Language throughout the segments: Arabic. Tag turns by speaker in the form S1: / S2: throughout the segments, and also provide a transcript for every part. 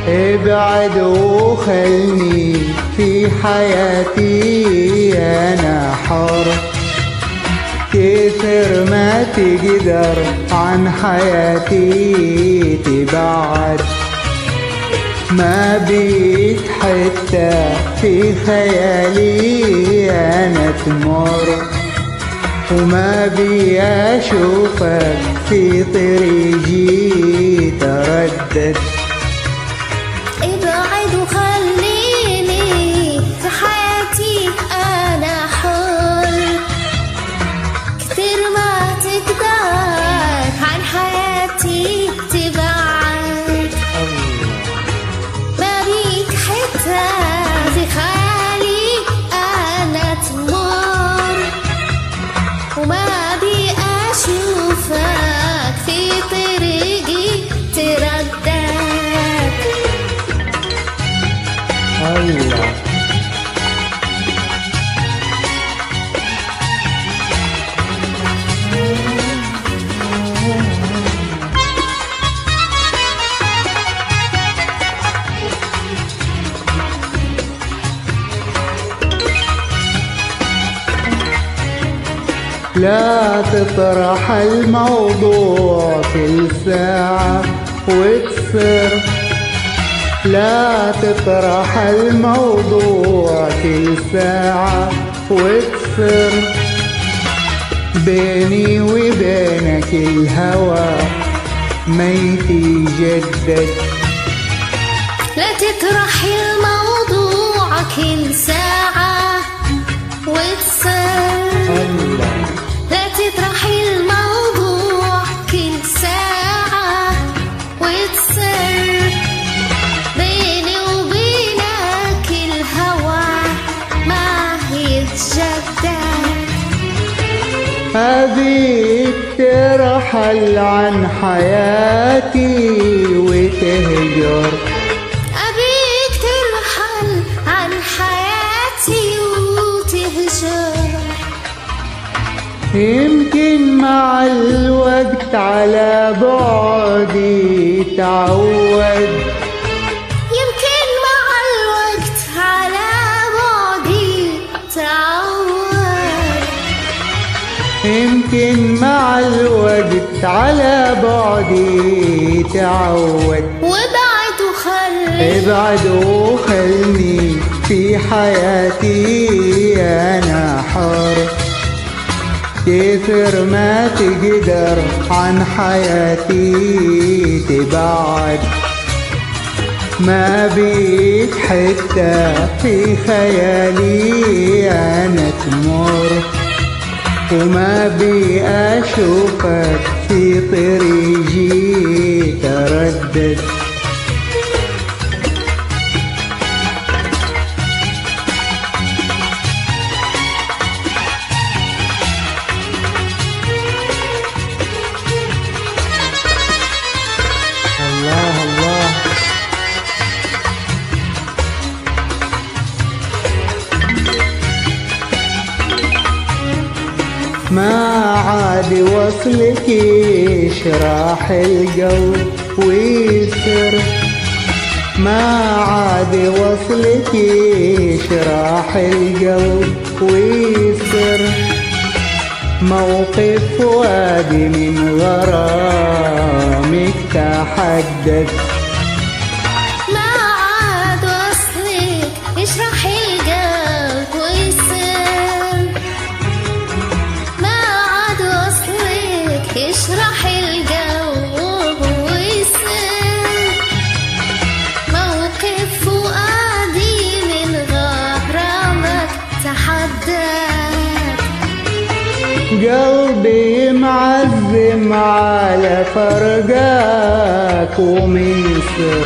S1: ابعد وخلني في حياتي أنا حر، كثر ما تقدر عن حياتي تبعد، ما بيت حتى في خيالي أنا تمر، وما بي أشوفك في طريقي تردد.
S2: ابعد وخليني في حياتي أنا حر، كتير ما تقدر عن حياتي تبعد، ما بيك حتى في خيالي أنا تمر، وما بي أشوفك في طريقي تردد.
S1: الله لا تطرح الموضوع كل ساعة وتصر، لا تطرح الموضوع كل ساعة وتصر، بيني وبينك الهوى ما يتجدد.
S2: لا تطرح الموضوع كل ساعة وتصر، لا تطرح الموضوع كل ساعة وتصر، بيني وبينك الهوى ما يتجدد.
S1: أبيك ترحل عن حياتي وتهجر،
S2: أبيك ترحل عن حياتي وتهجر،
S1: يمكن مع الوقت على بعدي تعود،
S2: يمكن مع الوقت على بعدي تعود،
S1: يمكن مع الوقت على بعدي تعود.
S2: وابعد وخلني،
S1: ابعد وخلني في حياتي أنا حر، كثر ما تقدر عن حياتي تبعد، ما بيك حتى في خيالي أنا تمر، وما بي أشوفك في طريقي تردد. الله الله ما عاد وصلك يشرح القلب ويسر، ما عاد وصلك يشرح القلب ويسر، موقف فؤادي من غرامك تحدد.
S2: ما عاد وصلك يشرح القلب ويسر، ما عاد وصلك يشرح القلب ويسر، موقف فؤادي من غرامك تحدد.
S1: قلبي معزم على فرقاك وميسر،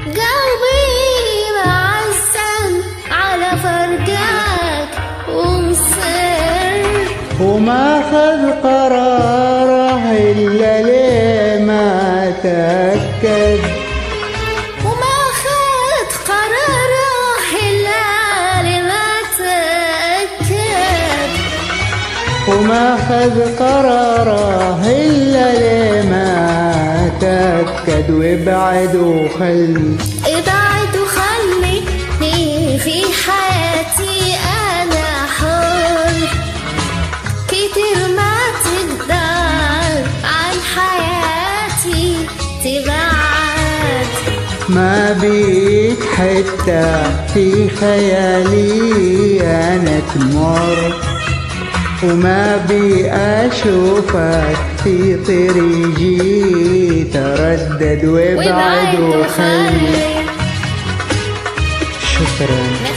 S2: قلبي معزم على فرقاك ومصر.
S1: وما خذ قراره إلا لما تأكد وابعد وخلي
S2: ابعد وخليني في حياتي أنا حر كتير ما تقدر عن حياتي تبعد
S1: ما بيك حتى في خيالي أنا تمر وما بي أشوفك في طريقي تردد وابعد وخلي. شكرا.